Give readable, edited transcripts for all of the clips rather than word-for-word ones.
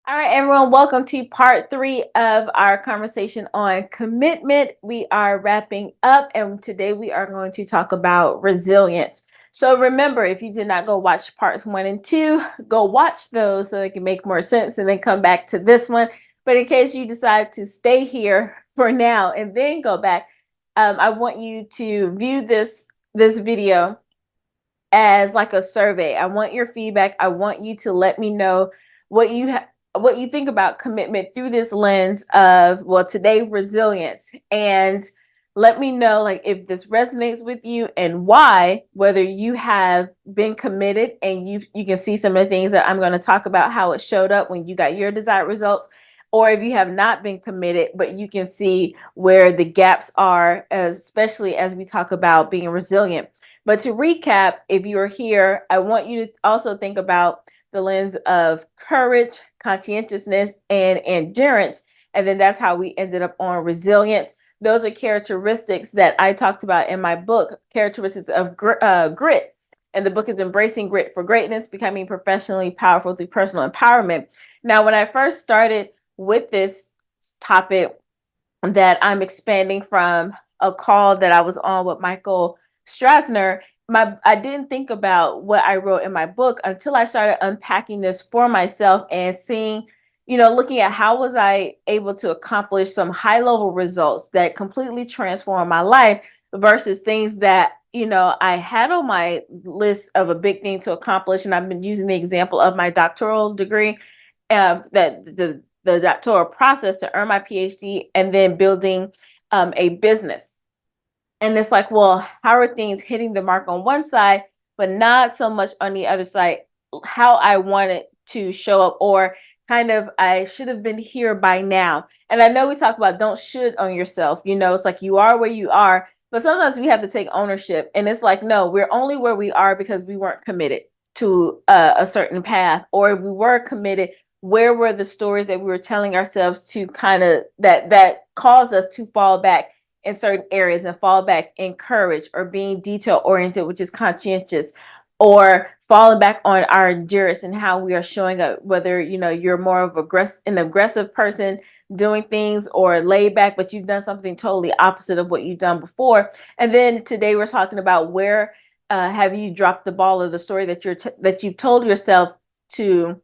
All right, everyone, welcome to part 3 of our conversation on commitment. We are wrapping up, and today we are going to talk about resilience. So remember, if you did not go watch parts 1 and 2, go watch those so it can make more sense and then come back to this one. But in case you decide to stay here for now and then go back, I want you to view this video as like a survey. I want your feedback. I want you to let me know what what you think about commitment through this lens of, well, today, resilience. And let me know like if this resonates with you and why, whether you have been committed and you can see some of the things that I'm going to talk about, how it showed up when you got your desired results, or if you have not been committed, but you can see where the gaps are, especially as we talk about being resilient. But to recap, if you're here, I want you to also think about the lens of courage, conscientiousness, and endurance. And then that's how we ended up on resilience. Those are characteristics that I talked about in my book, Characteristics of Grit. And the book is Embracing Grit for Greatness, Becoming Professionally Powerful Through Personal Empowerment. Now, when I first started with this topic that I'm expanding from a call that I was on with Michael Strasner, I didn't think about what I wrote in my book until I started unpacking this for myself and seeing, looking at how was I able to accomplish some high level results that completely transformed my life versus things that, I had on my list of a big thing to accomplish. And I've been using the example of my doctoral degree, that the doctoral process to earn my PhD and then building a business. And it's like, well, how are things hitting the mark on one side, but not so much on the other side, how I want it to show up, or kind of, I should have been here by now. And I know we talk about don't should on yourself. It's like you are where you are, but sometimes we have to take ownership. And it's like, no, we're only where we are because we weren't committed to a certain path, or if we were committed, where were the stories that we were telling ourselves to kind of that caused us to fall back in certain areas and fall back in courage, or being detail oriented, which is conscientious, or falling back on our endurance and how we are showing up, whether you're more of an aggressive person doing things, or laid back, but you've done something totally opposite of what you've done before. And then today we're talking about where have you dropped the ball, of the story that that you've told yourself to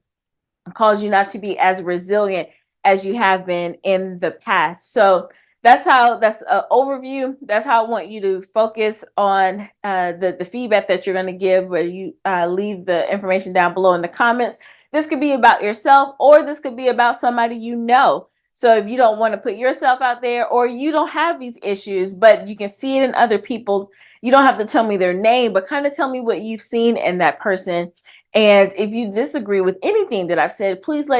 cause you not to be as resilient as you have been in the past. So that's an overview. That's how I want you to focus on the feedback that you're going to give, where you leave the information down below in the comments. This could be about yourself, or this could be about somebody you know. So if you don't want to put yourself out there, or you don't have these issues, but you can see it in other people, you don't have to tell me their name, but kind of tell me what you've seen in that person. And if you disagree with anything that I've said, please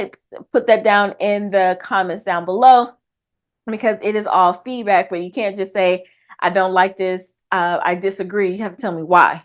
put that down in the comments down below, because it is all feedback. But you can't just say, I don't like this, I disagree. You have to tell me why.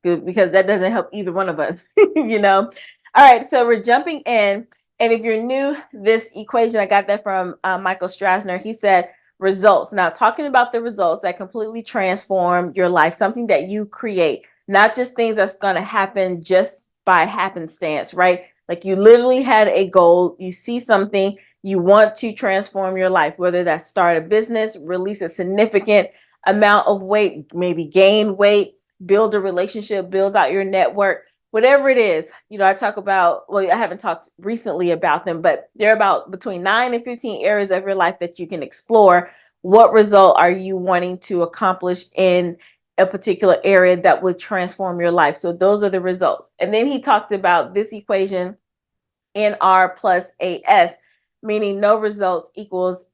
Good, because that doesn't help either one of us. All right, so we're jumping in. And if you're new, this equation, I got that from Michael Strasner. He said results. Now, talking about the results that completely transform your life, something that you create, not just things that's going to happen just by happenstance, right? Like you literally had a goal, you see something, you want to transform your life, whether that's start a business, release a significant amount of weight, maybe gain weight, build a relationship, build out your network, whatever it is. I talk about, well, I haven't talked recently about them, but they're about between 9 and 15 areas of your life that you can explore. What result are you wanting to accomplish in a particular area that would transform your life? So those are the results. And then he talked about this equation, NR plus AS, meaning no results equals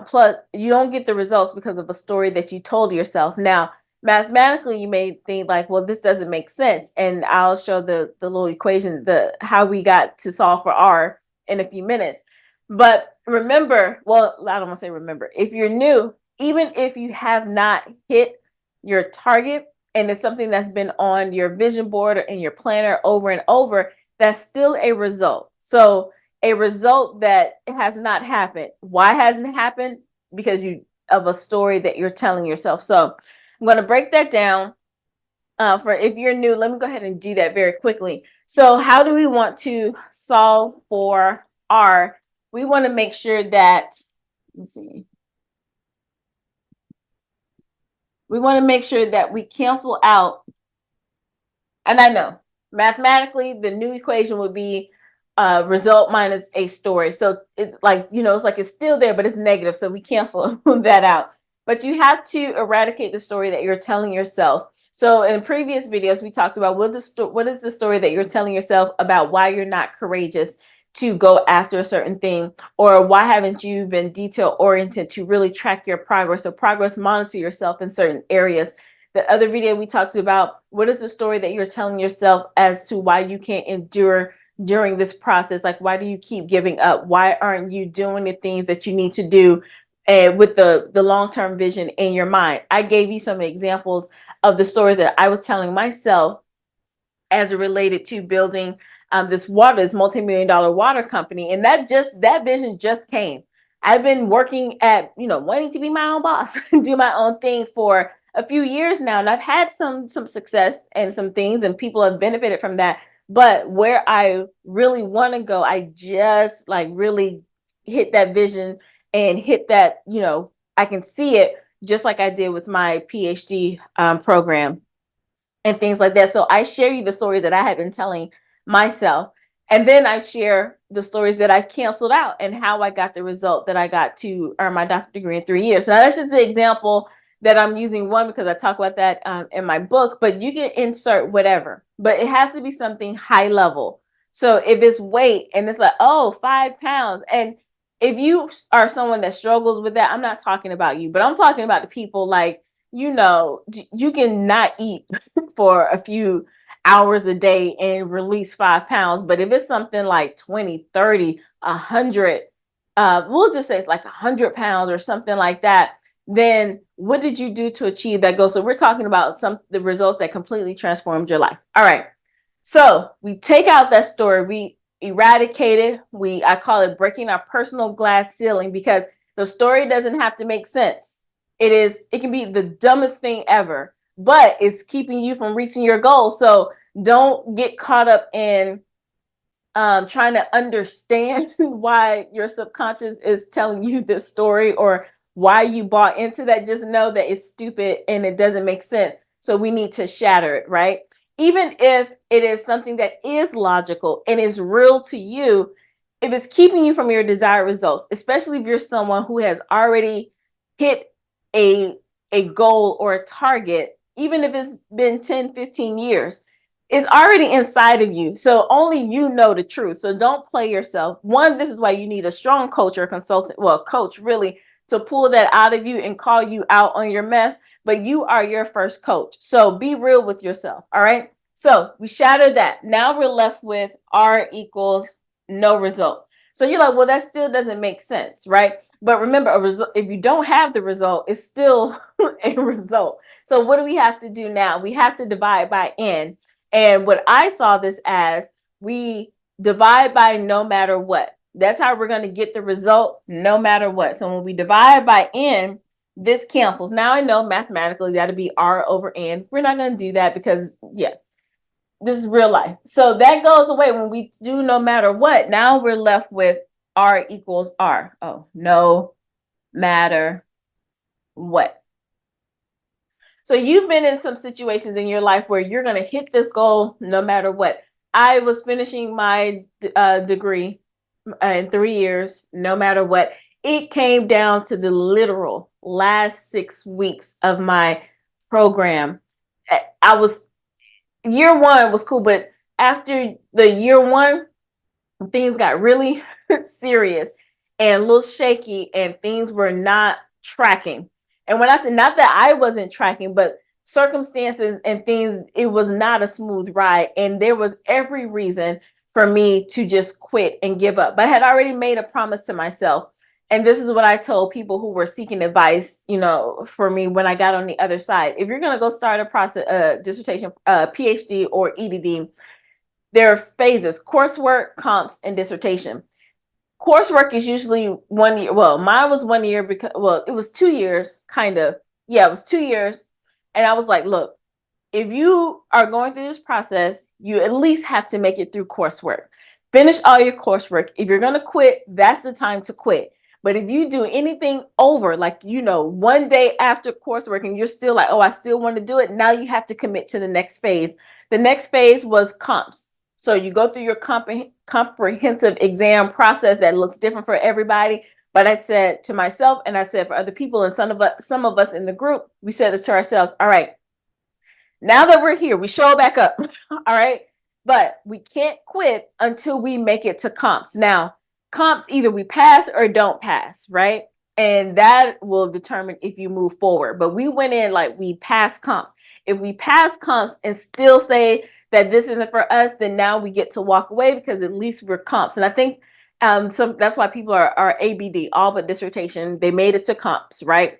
plus, you don't get the results because of a story that you told yourself. Now, mathematically, you may think like, well, this doesn't make sense. And I'll show the little equation, how we got to solve for R in a few minutes. But remember, well, I don't want to say remember, if you're new, even if you have not hit your target and it's something that's been on your vision board or in your planner over and over, that's still a result. So a result that has not happened. Why hasn't it happened? Because of a story that you're telling yourself. So I'm going to break that down. For if you're new, let me go ahead and do that very quickly. So how do we want to solve for are, we want to make sure that, let me see, we want to make sure that we cancel out. And I know mathematically, the new equation would be result minus a story. So it's like, it's like it's still there, but it's negative. So we cancel that out. But you have to eradicate the story that you're telling yourself. So in previous videos, we talked about what is the story that you're telling yourself about why you're not courageous to go after a certain thing, or why haven't you been detail oriented to really track your progress, or progress monitor yourself in certain areas. The other video we talked about, what is the story that you're telling yourself as to why you can't endure during this process? Like, why do you keep giving up? Why aren't you doing the things that you need to do with the long-term vision in your mind? I gave you some examples of the stories that I was telling myself as it related to building this multi-million-dollar water company. And that vision just came. I've been working at, wanting to be my own boss and do my own thing for a few years now. And I've had some success and some things, and people have benefited from that. But where I really want to go, I just like really hit that vision and hit that, I can see it just like I did with my PhD program and things like that. So I share you the stories that I have been telling myself. And then I share the stories that I've canceled out and how I got the result that I got to earn my doctorate degree in 3 years. Now, that's just the example that I'm using, one, because I talk about that in my book, but you can insert whatever, but it has to be something high level. So if it's weight and it's like, oh, 5 pounds. And if you are someone that struggles with that, I'm not talking about you, but I'm talking about the people like, you can not eat for a few hours a day and release 5 pounds. But if it's something like 20, 30, 100, we'll just say it's like 100 pounds or something like that, then what did you do to achieve that goal? So we're talking about the results that completely transformed your life. All right. So we take out that story, we eradicate it. I call it breaking our personal glass ceiling, because the story doesn't have to make sense. It can be the dumbest thing ever, but it's keeping you from reaching your goal. So don't get caught up in trying to understand why your subconscious is telling you this story, or why you bought into that. Just know that it's stupid and it doesn't make sense. So we need to shatter it, right? Even if it is something that is logical and is real to you, if it's keeping you from your desired results, especially if you're someone who has already hit a goal or a target, even if it's been 10, 15 years, it's already inside of you. So only you know the truth. So don't play yourself. One, this is why you need a strong coach or consultant, well, coach really, to pull that out of you and call you out on your mess. But you are your first coach. So be real with yourself. All right. So we shattered that. Now we're left with R equals no results. So you're like, well, that still doesn't make sense, right? But remember, if you don't have the result, it's still a result. So what do we have to do now? We have to divide by n. And what I saw this as, we divide by no matter what. That's how we're going to get the result no matter what. So when we divide by n, this cancels. Now I know mathematically that would be r over n. We're not going to do that because, yeah, this is real life. So that goes away when we do no matter what. Now we're left with r equals r. Oh, no matter what. So you've been in some situations in your life where you're going to hit this goal no matter what. I was finishing my degree in 3 years, no matter what. It came down to the literal last 6 weeks of my program. Year one was cool, but after the year one, things got really serious and a little shaky, and things were not tracking. And when I say, not that I wasn't tracking, but circumstances and things, it was not a smooth ride. And there was every reason for me to just quit and give up. But I had already made a promise to myself. And this is what I told people who were seeking advice, for me when I got on the other side. If you're going to go start a process, dissertation, PhD or EDD, there are phases: coursework, comps, and dissertation. Coursework is usually 1 year. Well, mine was 1 year because, well, it was 2 years, kind of. Yeah, it was 2 years. And I was like, look, if you are going through this process, you at least have to make it through coursework. Finish all your coursework. If you're going to quit, that's the time to quit. But if you do anything over, like, one day after coursework and you're still like, oh, I still want to do it, now you have to commit to the next phase. The next phase was comps. So you go through your comprehensive exam process that looks different for everybody. But I said to myself, and I said for other people, and some of us in the group, we said this to ourselves, all right, now that we're here, we show back up. All right. But we can't quit until we make it to comps. Now, comps, either we pass or don't pass, right? And that will determine if you move forward. But we went in like we passed comps. If we pass comps and still say that this isn't for us, then now we get to walk away because at least we're comps. And I think that's why people are ABD, all but dissertation. They made it to comps, right?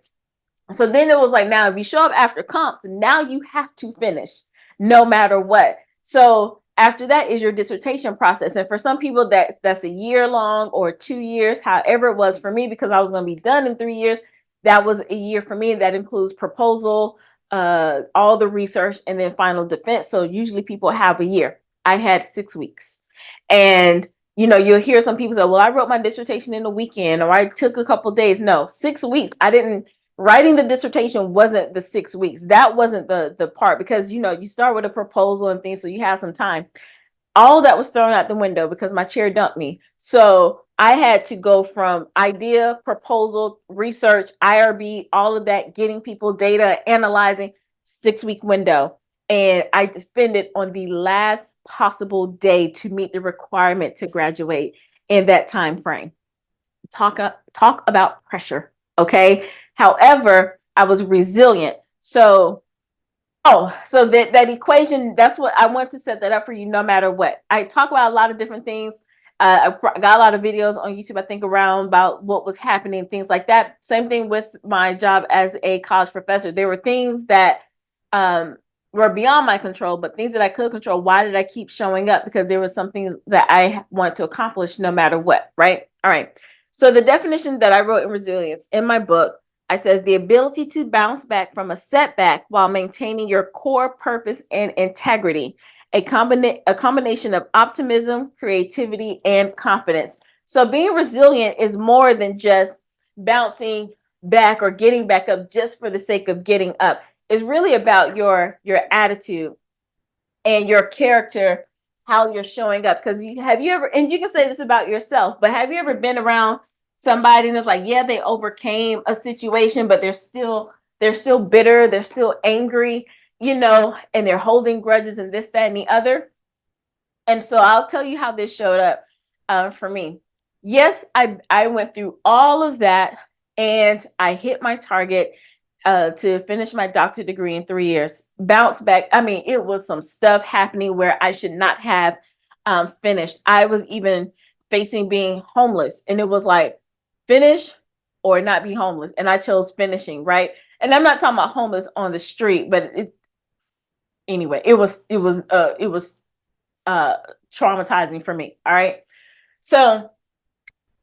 So then it was like, now if you show up after comps, now you have to finish no matter what. So after that is your dissertation process. And for some people that's a year long or 2 years, however it was for me, because I was going to be done in 3 years, that was a year for me. That includes proposal, all the research, and then final defense. So usually people have a year. I had 6 weeks. And you'll hear some people say, well, I wrote my dissertation in a weekend, or I took a couple days. No, 6 weeks. Writing the dissertation wasn't the 6 weeks. That wasn't the part, because you start with a proposal and things, so you have some time. All that was thrown out the window because my chair dumped me. So I had to go from idea, proposal, research, IRB, all of that, getting people data, analyzing, 6-week window. And I defended on the last possible day to meet the requirement to graduate in that time frame. Talk about pressure. Okay. However, I was resilient. So that equation, that's what I want to set that up for you no matter what. I talk about a lot of different things. I got a lot of videos on YouTube, I think, around about what was happening, things like that. Same thing with my job as a college professor. There were things that were beyond my control, but things that I could control. Why did I keep showing up? Because there was something that I want to accomplish no matter what, right? All right. So the definition that I wrote in Resilience in my book, I says the ability to bounce back from a setback while maintaining your core purpose and integrity, a combination of optimism, creativity, and confidence. So being resilient is more than just bouncing back or getting back up just for the sake of getting up. It's really about your attitude and your character, how you're showing up. Because have you ever, and you can say this about yourself, but have you ever been around somebody and it's like, yeah, they overcame a situation, but they're still bitter, they're still angry, and they're holding grudges and this, that, and the other. And so I'll tell you how this showed up for me. Yes, I went through all of that and I hit my target to finish my doctorate degree in 3 years. Bounce back. I mean, it was some stuff happening where I should not have finished. I was even facing being homeless, and it was like, finish or not be homeless. And I chose finishing, right? And I'm not talking about homeless on the street, but anyway, it was traumatizing for me. All right. So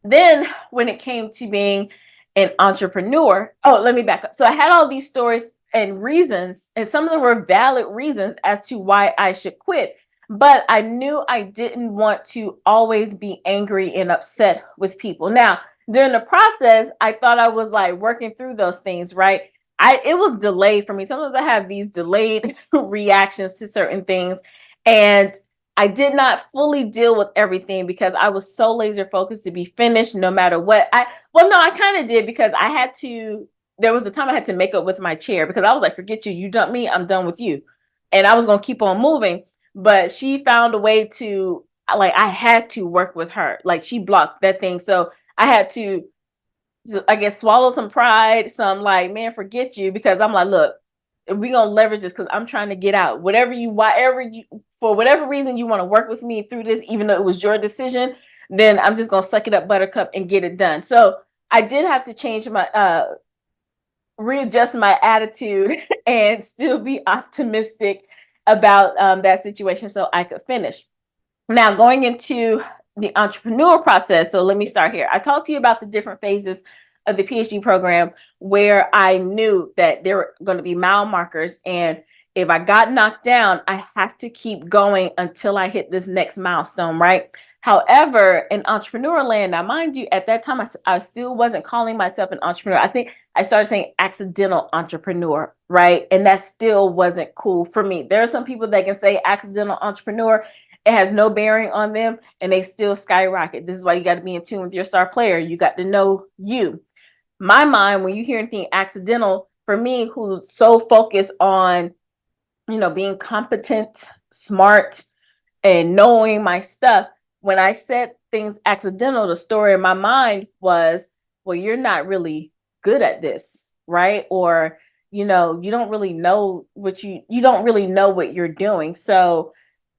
then when it came to being an entrepreneur, let me back up. So I had all these stories and reasons, and some of them were valid reasons as to why I should quit. But I knew I didn't want to always be angry and upset with people. Now, during the process, I thought I was like working through those things, right? It was delayed for me. Sometimes I have these delayed reactions to certain things. And I did not fully deal with everything because I was so laser focused to be finished no matter what. I kind of did, because there was a time I had to make up with my chair, because I was like, forget you dumped me, I'm done with you. And I was going to keep on moving, but she found a way to, like, I had to work with her. Like, she blocked that thing. So I had to, I guess, swallow some pride, some like, man, forget you, because I'm like, look, we're going to leverage this because I'm trying to get out. For whatever reason you want to work with me through this, even though it was your decision, then I'm just going to suck it up, buttercup, and get it done. So I did have to change readjust my attitude and still be optimistic about that situation so I could finish. Now, going into the entrepreneur process. So let me start here. I talked to you about the different phases of the PhD program where I knew that there were going to be mile markers. And if I got knocked down, I have to keep going until I hit this next milestone, right? However, in entrepreneur land, now mind you, at that time, I still wasn't calling myself an entrepreneur. I think I started saying accidental entrepreneur, right? And that still wasn't cool for me. There are some people that can say accidental entrepreneur. It has no bearing on them and they still skyrocket. This is why you got to be in tune with your star player. You got to know you. My mind, when you hear anything accidental, for me, who's so focused on, being competent, smart, and knowing my stuff, when I said things accidental, the story in my mind was, well, you're not really good at this, right? Or, you don't really know you don't really know what you're doing. So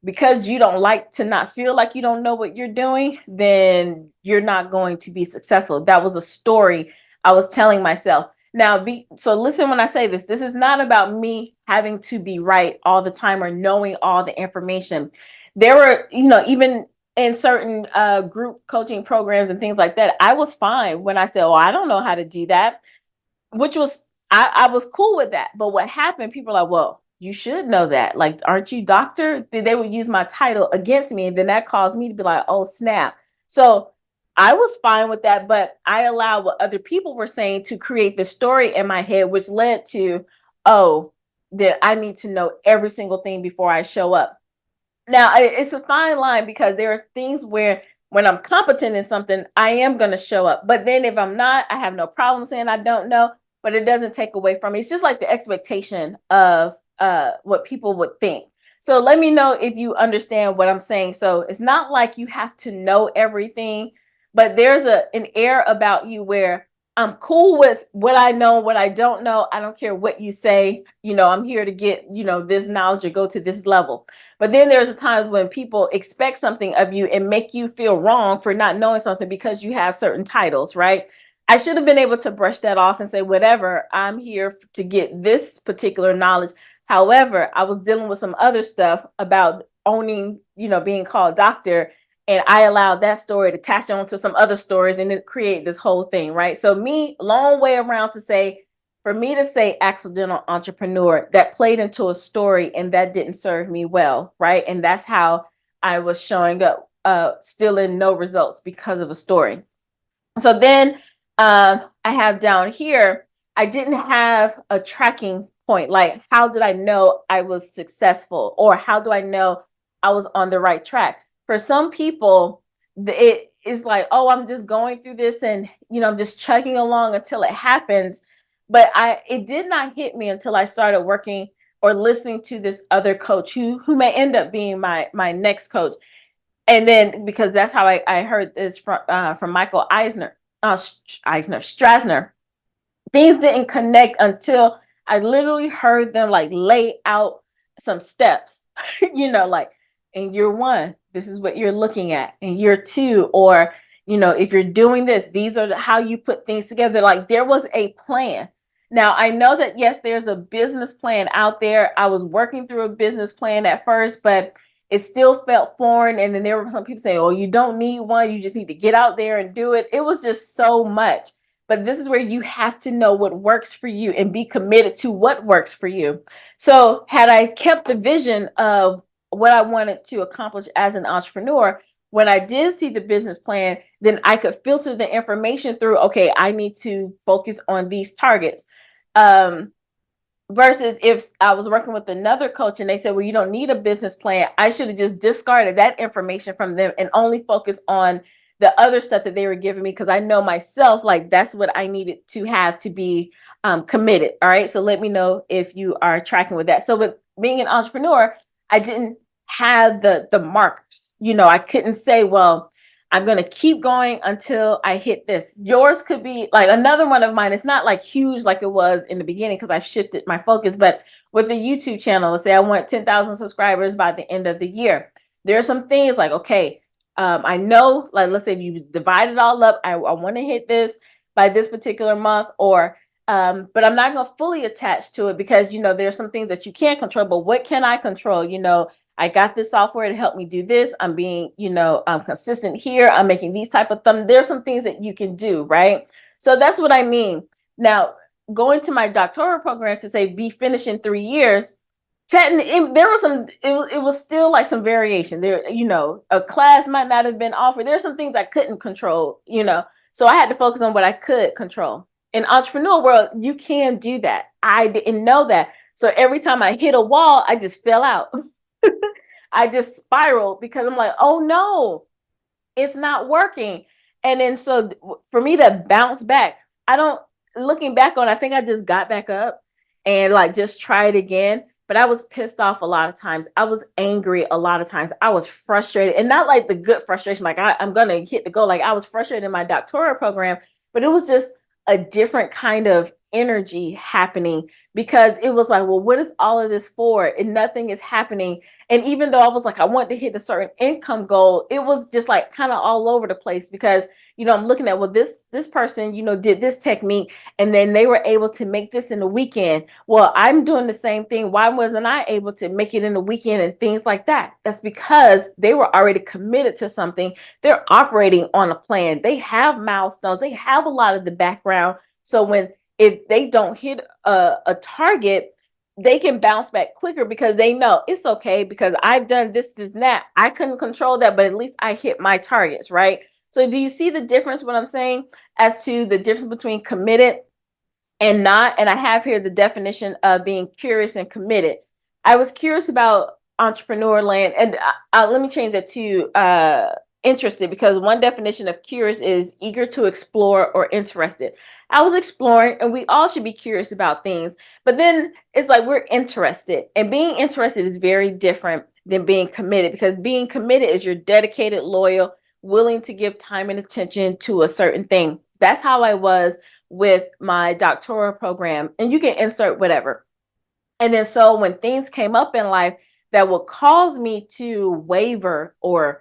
because you don't like to not feel like you don't know what you're doing, then you're not going to be successful. That was a story I was telling myself. Now, so listen when I say this. This is not about me having to be right all the time or knowing all the information. There were, even in certain group coaching programs and things like that, I was fine when I said, "Oh, I don't know how to do that," which was I was cool with that. But what happened? People are like, "Well, you should know that. Like, aren't you doctor?" They would use my title against me, and then that caused me to be like, "Oh snap!" So I was fine with that, but I allowed what other people were saying to create the story in my head, which led to, oh, that I need to know every single thing before I show up. Now, it's a fine line because there are things where when I'm competent in something, I am going to show up. But then if I'm not, I have no problem saying I don't know, but it doesn't take away from me. It's just like the expectation of what people would think. So let me know if you understand what I'm saying. So it's not like you have to know everything, but there's an air about you where I'm cool with what I know, what I don't know. I don't care what you say. I'm here to get, this knowledge or go to this level. But then there's a time when people expect something of you and make you feel wrong for not knowing something because you have certain titles, right? I should have been able to brush that off and say, whatever, I'm here to get this particular knowledge. However, I was dealing with some other stuff about owning, being called doctor. And I allowed that story to attach on to some other stories and it create this whole thing, right? So me, long way around to say, for me to say accidental entrepreneur, that played into a story and that didn't serve me well, right? And that's how I was showing up, still in no results because of a story. So then I have down here, I didn't have a tracking point. Like, how did I know I was successful? Or how do I know I was on the right track? For some people, it is like, oh, I'm just going through this and, I'm just chugging along until it happens. But it did not hit me until I started working or listening to this other coach who may end up being my next coach. And then because that's how I heard this from Michael Strasner. Things didn't connect until I literally heard them like lay out some steps, like in year one, this is what you're looking at. In year two, or, if you're doing this, these are how you put things together. Like there was a plan. Now, I know that, yes, there's a business plan out there. I was working through a business plan at first, but it still felt foreign. And then there were some people saying, oh, you don't need one. You just need to get out there and do it. It was just so much. But this is where you have to know what works for you and be committed to what works for you. So had I kept the vision of what I wanted to accomplish as an entrepreneur, when I did see the business plan, then I could filter the information through, okay, I need to focus on these targets. Versus if I was working with another coach and they said, well, you don't need a business plan, I should have just discarded that information from them and only focus on the other stuff that they were giving me, because I know myself, like that's what I needed to have to be committed. All right. So let me know if you are tracking with that. So with being an entrepreneur, I didn't have the markers. I couldn't say, well, I'm going to keep going until I hit this. Yours could be like another one of mine. It's not like huge like it was in the beginning because I've shifted my focus. But with the YouTube channel, let's say I want 10,000 subscribers by the end of the year. There are some things like, okay, I know, like, let's say you divide it all up. I want to hit this by this particular month, or but I'm not going to fully attach to it because, there's some things that you can't control. But what can I control? I got this software to help me do this. I'm being, I'm consistent here. I'm making these type of thumbs. There's some things that you can do, right? So that's what I mean. Now, going to my doctoral program to say be finished in 3 years, There was some, it was still like some variation there. A class might not have been offered. There's some things I couldn't control, so I had to focus on what I could control. In entrepreneur world, you can do that. I didn't know that. So every time I hit a wall, I just fell out. I just spiraled because I'm like, oh no, it's not working. And then so for me to bounce back, I don't, looking back on, I think I just got back up and like just try it again. But I was pissed off a lot of times. I was angry a lot of times. I was frustrated, and not like the good frustration, like I'm gonna hit the goal. Like I was frustrated in my doctoral program, but it was just a different kind of energy happening because it was like, well, what is all of this for? And nothing is happening. And even though I was like, I want to hit a certain income goal, it was just like kind of all over the place because, I'm looking at, well, this person, did this technique and then they were able to make this in the weekend. Well, I'm doing the same thing. Why wasn't I able to make it in the weekend and things like that? That's because they were already committed to something. They're operating on a plan. They have milestones. They have a lot of the background. So if they don't hit a target, they can bounce back quicker because they know it's okay because I've done this, and that. I couldn't control that, but at least I hit my targets, right? So do you see the difference, what I'm saying, as to the difference between committed and not? And I have here the definition of being curious and committed. I was curious about entrepreneur land, and let me change that to interested, because one definition of curious is eager to explore or interested. I was exploring, and we all should be curious about things, but then it's like we're interested, and being interested is very different than being committed, because being committed is you're dedicated, loyal, willing to give time and attention to a certain thing. That's how I was with my doctoral program, and you can insert whatever. And then so when things came up in life that would cause me to waver or,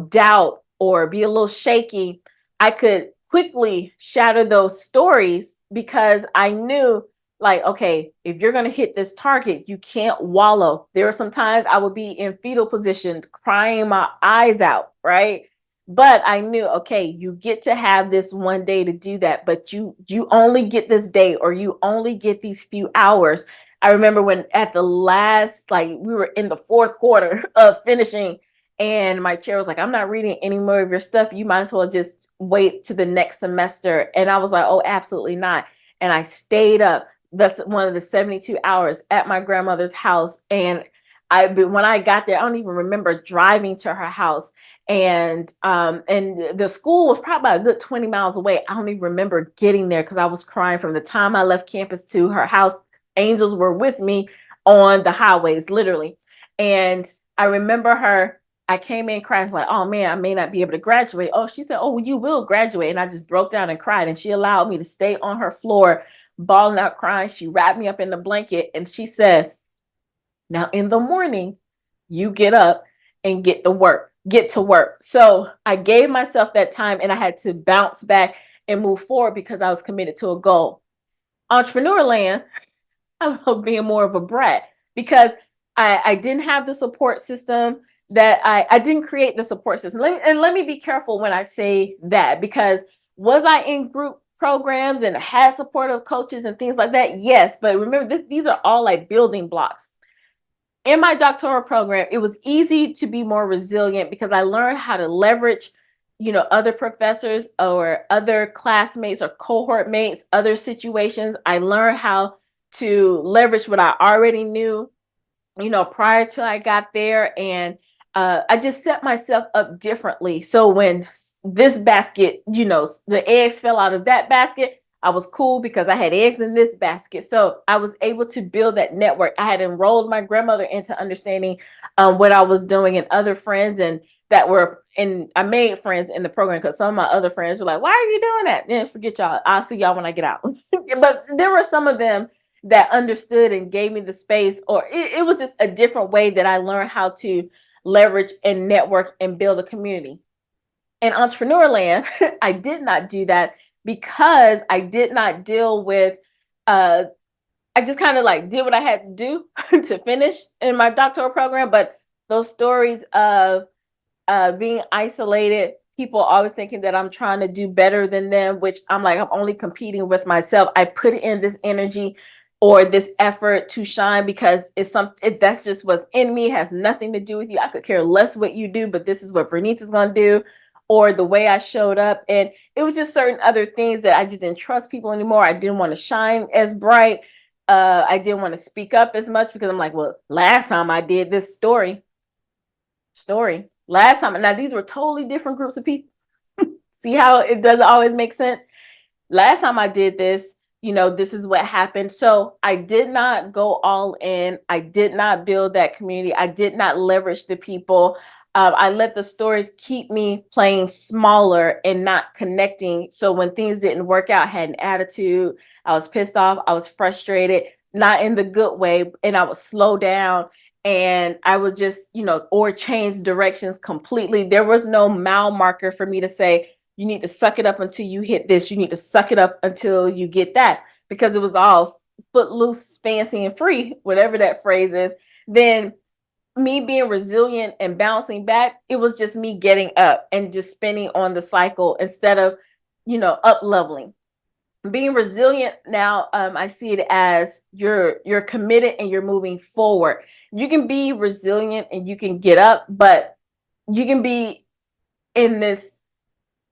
doubt or be a little shaky, I could quickly shatter those stories because I knew, like, okay, if you're going to hit this target, you can't wallow. There were some times I would be in fetal position, crying my eyes out, right? But I knew, okay, you get to have this one day to do that, but you only get this day, or you only get these few hours. I remember when at the last, like we were in the fourth quarter of finishing, and my chair was like, I'm not reading any more of your stuff. You might as well just wait to the next semester. And I was like, oh, absolutely not. And I stayed up. That's one of the 72 hours at my grandmother's house. And when I got there, I don't even remember driving to her house. And the school was probably about a good 20 miles away. I don't even remember getting there because I was crying from the time I left campus to her house. Angels were with me on the highways, literally. And I remember I came in crying, like, oh man, I may not be able to graduate. Oh, she said, oh, well, you will graduate. And I just broke down and cried. And she allowed me to stay on her floor, bawling out, crying. She wrapped me up in the blanket, and she says, now in the morning, you get up and get to work. So I gave myself that time, and I had to bounce back and move forward because I was committed to a goal. Entrepreneur land, I'm being more of a brat because I didn't have the support system, that I didn't create the support system. Let me be careful when I say that, because was I in group programs and had supportive coaches and things like that? Yes. But remember, these are all like building blocks. In my doctoral program, it was easy to be more resilient because I learned how to leverage, other professors or other classmates or cohort mates, other situations. I learned how to leverage what I already knew, prior to I got there. And I just set myself up differently. So when this basket, the eggs fell out of that basket, I was cool because I had eggs in this basket. So I was able to build that network. I had enrolled my grandmother into understanding what I was doing, and other friends, and I made friends in the program because some of my other friends were like, why are you doing that? Then forget y'all. I'll see y'all when I get out. But there were some of them that understood and gave me the space, or it was just a different way that I learned how to leverage and network and build a community. In entrepreneur land, I did not do that because I did not deal with, I just kind of like did what I had to do to finish in my doctoral program. But those stories of being isolated, people always thinking that I'm trying to do better than them, which I'm like, I'm only competing with myself. I put in this energy or this effort to shine because that's just what's in me. It has nothing to do with you. I could care less what you do, but this is what Vernice is going to do, or the way I showed up. And it was just certain other things that I just didn't trust people anymore. I didn't want to shine as bright. I didn't want to speak up as much because I'm like, well, last time I did this story last time. Now these were totally different groups of people. See how it doesn't always make sense? Last time I did this, this is what happened. So I did not go all in. I did not build that community. I did not leverage the people. I let the stories keep me playing smaller and not connecting. So when things didn't work out, I had an attitude. I was pissed off. I was frustrated, not in the good way. And I would slow down and I would just, or change directions completely. There was no mile marker for me to say, you need to suck it up until you hit this. You need to suck it up until you get that, because it was all footloose, fancy, and free, whatever that phrase is. Then me being resilient and bouncing back, it was just me getting up and just spinning on the cycle instead of, up leveling. Being resilient now, I see it as you're committed and you're moving forward. You can be resilient and you can get up, but you can be in this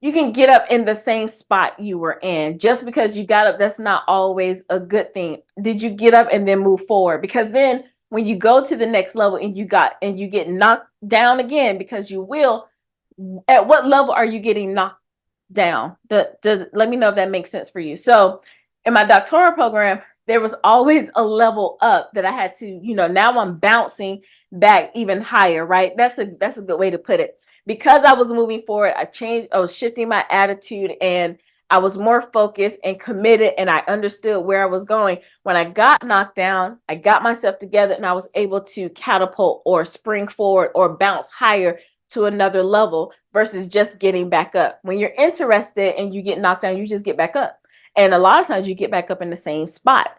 you can get up in the same spot you were in. Just because you got up, that's not always a good thing. Did you get up and then move forward? Because then when you go to the next level and you get knocked down again, because you will, at what level are you getting knocked down? Let me know if that makes sense for you. So in my doctoral program, there was always a level up that I had to, now I'm bouncing back even higher, right? That's a good way to put it. Because I was moving forward, I was shifting my attitude, and I was more focused and committed, and I understood where I was going. When I got knocked down, I got myself together and I was able to catapult or spring forward or bounce higher to another level versus just getting back up. When you're interested and you get knocked down, you just get back up. And a lot of times you get back up in the same spot.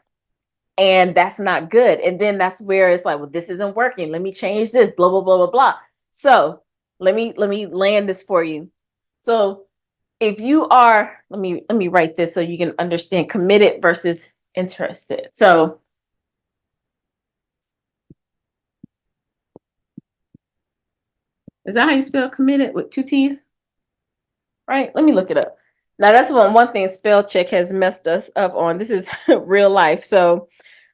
And that's not good. And then that's where it's like, well, this isn't working. Let me change this, blah, blah, blah, blah, blah. So let me land this for you. So if you are, let me write this so you can understand committed versus interested. So is that how you spell committed, with two T's? Right? Let me look it up. Now that's one thing spell check has messed us up on. This is real life. So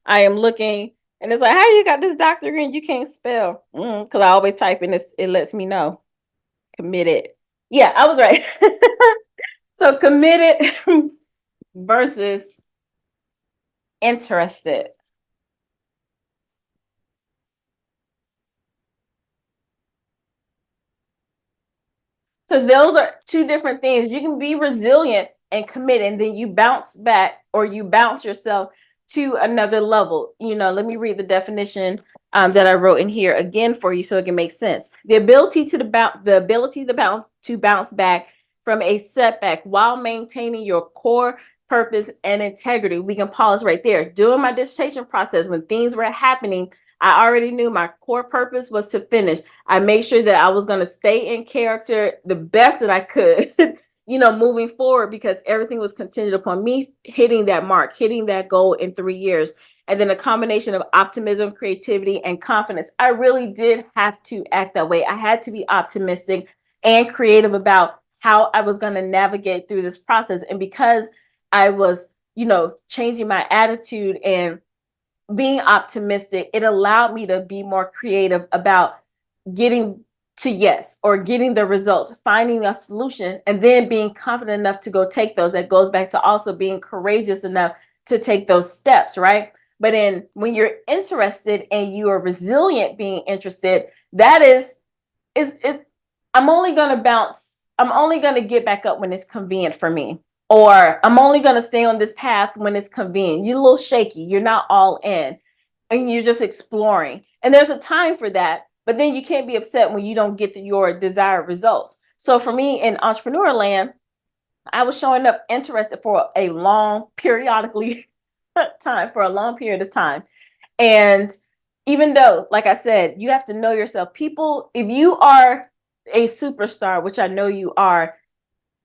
I am looking and it's like, how you got this doctorate and you can't spell? Because I always type in this, it lets me know. Committed. Yeah, I was right. So committed versus interested. So those are two different things. You can be resilient and commit, and then you bounce back or you bounce yourself to another level. Let me read the definition that I wrote in here again for you so it can make sense. The ability to bounce back from a setback while maintaining your core purpose and integrity. We can pause right there. During my dissertation process, when things were happening, I already knew my core purpose was to finish. I made sure that I was going to stay in character the best that I could, moving forward, because everything was contingent upon me hitting that mark, hitting that goal in 3 years. And then a combination of optimism, creativity, and confidence. I really did have to act that way. I had to be optimistic and creative about how I was going to navigate through this process. And because I was, changing my attitude and being optimistic, it allowed me to be more creative about getting to yes, or getting the results, finding a solution, and then being confident enough to go take those. That goes back to also being courageous enough to take those steps, right? But when you're interested and you are resilient, being interested, that is I'm only going to bounce. I'm only going to get back up when it's convenient for me. Or I'm only going to stay on this path when it's convenient. You're a little shaky. You're not all in. And you're just exploring. And there's a time for that. But then you can't be upset when you don't get your desired results. So for me in entrepreneur land, I was showing up interested for a long, periodically time, for a long period of time. And even though, like I said, you have to know yourself. People, if you are a superstar, which I know you are,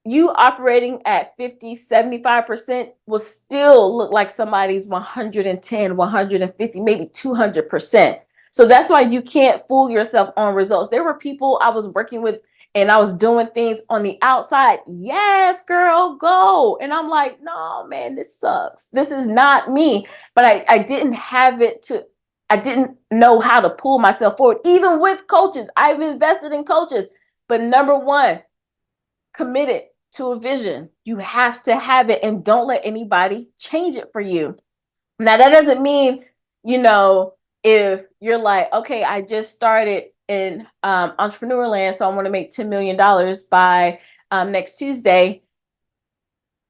you operating at 50, 75% will still look like somebody's 110, 150, maybe 200%. So that's why you can't fool yourself on results. There were people I was working with and I was doing things on the outside. Yes, girl, go. And I'm like, no, man, this sucks. This is not me. But I didn't have it to, I didn't know how to pull myself forward. Even with coaches, I've invested in coaches. But number one, committed to a vision. You have to have it and don't let anybody change it for you. Now, that doesn't mean, if you're like, okay, I just started in entrepreneur land, so I want to make $10 million by next Tuesday.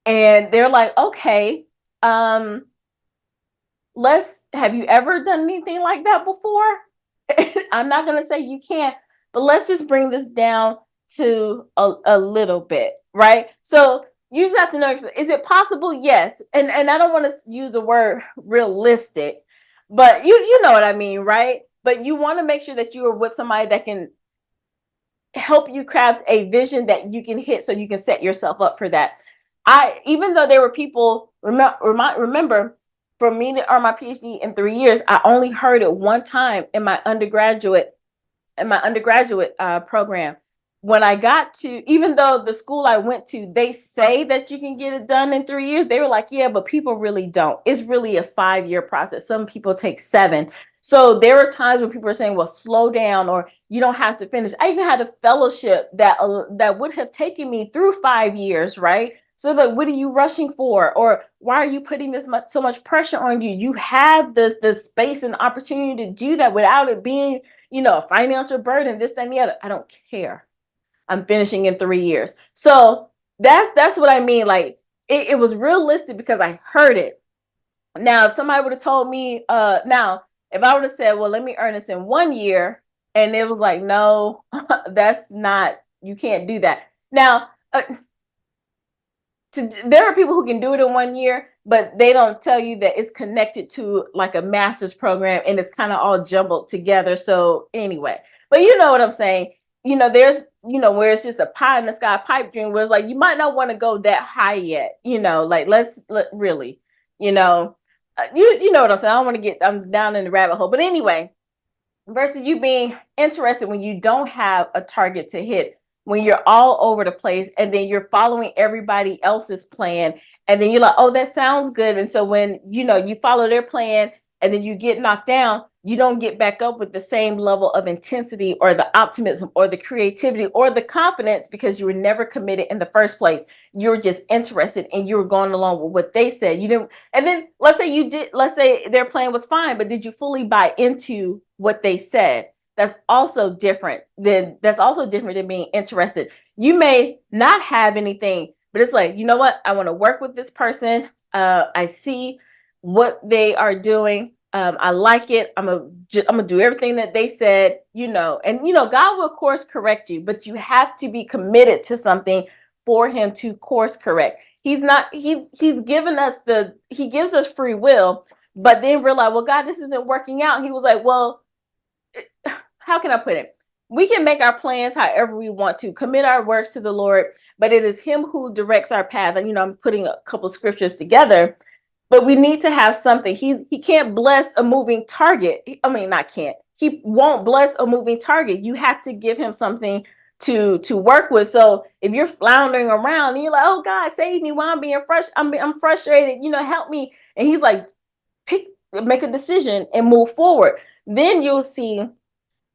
And they're like, okay, have you ever done anything like that before? I'm not going to say you can't, but let's just bring this down to a little bit, right? So you just have to know, is it possible? Yes. And I don't want to use the word realistic, but you know what I mean, right? But you want to make sure that you are with somebody that can help you craft a vision that you can hit so you can set yourself up for that. Even though there were people, remember, for me to earn my PhD in 3 years, I only heard it one time in my undergraduate program. When I got to, even though the school I went to, they say that you can get it done in 3 years, they were like, yeah, but people really don't. It's really a 5-year process. Some people take 7. So there were times when people were saying, well, slow down, or you don't have to finish. I even had a fellowship that would have taken me through 5 years, right? So like, what are you rushing for? Or why are you putting so much pressure on you? You have the space and opportunity to do that without it being, a financial burden, this, that, and the other. I don't care. I'm finishing in 3 years. So that's what I mean. Like, it was realistic because I heard it. Now, if somebody would have told me, if I would have said, well, let me earn this in 1 year, and it was like, no, that's not, you can't do that. Now, there are people who can do it in 1 year, but they don't tell you that it's connected to like a master's program and it's kind of all jumbled together. So anyway, but you know what I'm saying? There's, where it's just a pie in the sky pipe dream where it's like, you might not want to go that high yet, like really, you know what I'm saying? I don't want to I'm down in the rabbit hole, but anyway, versus you being interested when you don't have a target to hit, when you're all over the place and then you're following everybody else's plan, and then you're like, oh, that sounds good. And so when you follow their plan and then you get knocked down, you don't get back up with the same level of intensity or the optimism or the creativity or the confidence, because you were never committed in the first place. You were just interested and you were going along with what they said. You didn't. And then let's say their plan was fine, but did you fully buy into what they said? That's also different than being interested. You may not have anything, but it's like, you know what? I want to work with this person. I see what they are doing. I like it. I'm gonna do everything that they said, and God will course correct you, but you have to be committed to something for him to course correct. He's given us he gives us free will, but then realize, well, God, this isn't working out. He was like, well, how can I put it? We can make our plans however we want to, commit our works to the Lord, but it is him who directs our path. And, I'm putting a couple scriptures together, but we need to have something. He can't bless a moving target. Not can't. He won't bless a moving target. You have to give him something to work with. So if you're floundering around and you're like, oh God, save me while I'm being I'm frustrated, help me. And he's like, make a decision and move forward. Then you'll see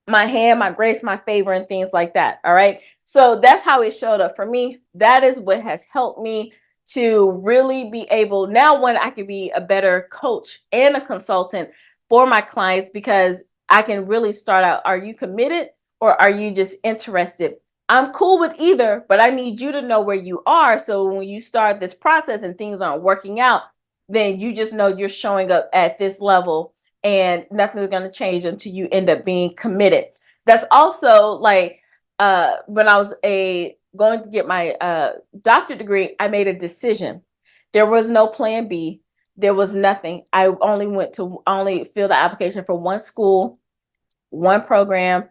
my hand, my grace, my favor, and things like that. All right. So that's how it showed up for me. That is what has helped me to really be able, now when I can be a better coach and a consultant for my clients, because I can really start out, are you committed or are you just interested? I'm cool with either, but I need you to know where you are. So when you start this process and things aren't working out, then you just know you're showing up at this level and nothing's going to change until you end up being committed. That's also like when I was going to get my doctorate degree, I made a decision. There was no plan B. There was nothing. I only filled the application for one school, one program,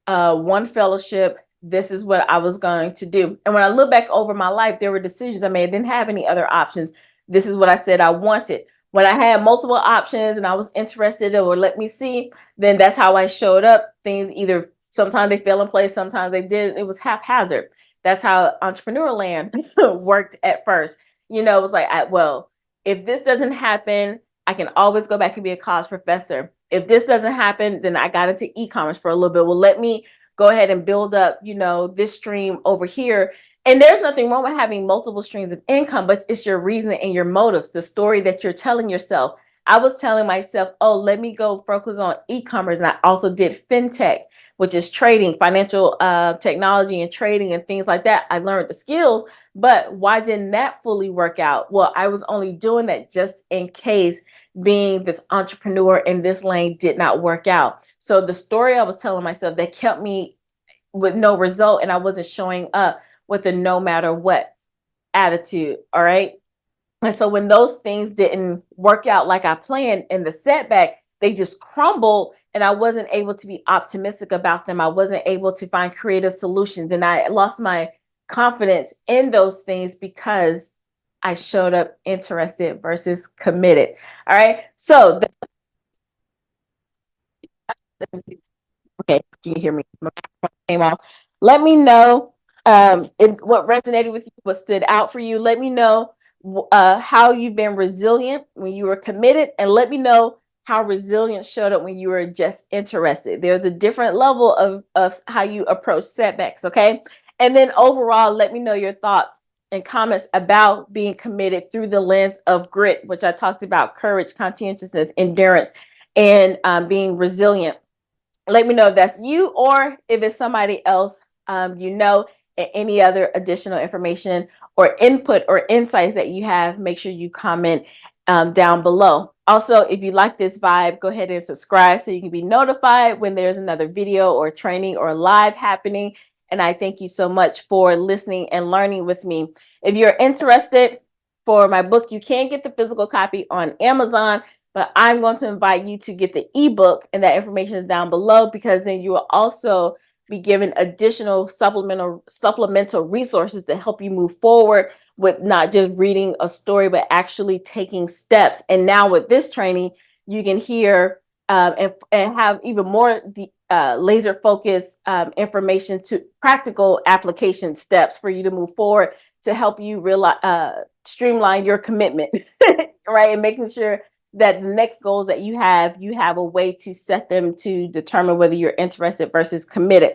one fellowship, this is what I was going to do. And when I look back over my life, there were decisions I made. I didn't have any other options. This is what I said I wanted. When I had multiple options and I was interested or let me see, then that's how I showed up. Things either sometimes they fell in place, sometimes they did. It was haphazard. That's how entrepreneur land worked at first. You know, it was like, well, if this doesn't happen, I can always go back and be a college professor. If this doesn't happen, then I got into e-commerce for a little bit. Well, let me go ahead and build up, you know, this stream over here. And there's nothing wrong with having multiple streams of income, but it's your reason and your motives, the story that you're telling yourself. I was telling myself, oh, let me go focus on e-commerce. And I also did fintech, which is trading, financial technology and trading and things like that. I learned the skills, but why didn't that fully work out? Well, I was only doing that just in case being this entrepreneur in this lane did not work out. So the story I was telling myself that kept me with no result, and I wasn't showing up with a no matter what attitude. All right. And so when those things didn't work out like I planned in the setback, they just crumbled and I wasn't able to be optimistic about them. I wasn't able to find creative solutions. And I lost my confidence in those things because I showed up interested versus committed. All right. So, okay, you can hear me. Came off. Let me know what resonated with you, what stood out for you. Let me know how you've been resilient when you were committed, and let me know how resilience showed up when you were just interested. There's a different level of how you approach setbacks, okay? And then overall, let me know your thoughts and comments about being committed through the lens of grit, which I talked about: courage, conscientiousness, endurance, and being resilient. Let me know if that's you or if it's somebody else you know, and any other additional information or input or insights that you have. Make sure you comment down below. Also, if you like this vibe, go ahead and subscribe so you can be notified when there's another video or training or live happening. And I thank you so much for listening and learning with me. If you're interested for my book, you can get the physical copy on Amazon, but I'm going to invite you to get the ebook, and that information is down below, because then you will also be given additional supplemental resources to help you move forward with not just reading a story, but actually taking steps. And now with this training, you can hear and have even more laser focused information to practical application steps for you to move forward to help you realize, streamline your commitment, right? And making sure that the next goals that you have a way to set them to determine whether you're interested versus committed.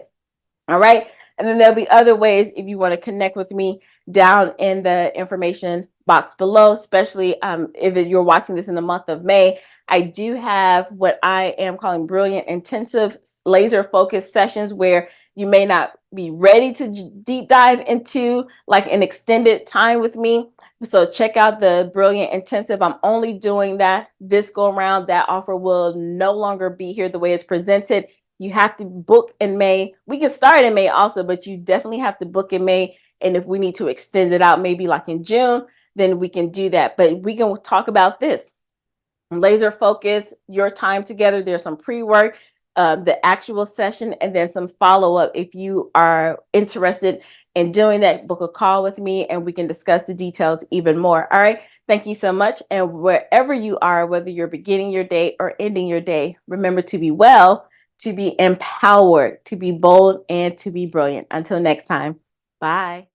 All right. And then there'll be other ways if you want to connect with me down in the information box below, especially if you're watching this in the month of May. I do have what I am calling Brilliant intensive laser focused sessions where you may not be ready to deep dive into like an extended time with me. So check out the Brilliant intensive. I'm only doing that this go around. That offer will no longer be here the way it's presented. You have to book in May. We can start in May also, but you definitely have to book in May. And if we need to extend it out, maybe like in June, then we can do that. But we can talk about this. Laser focus, your time together. There's some pre-work, the actual session, and then some follow-up. If you are interested in doing that, book a call with me and we can discuss the details even more. All right. Thank you so much. And wherever you are, whether you're beginning your day or ending your day, remember to be well, to be empowered, to be bold, and to be brilliant. Until next time, bye.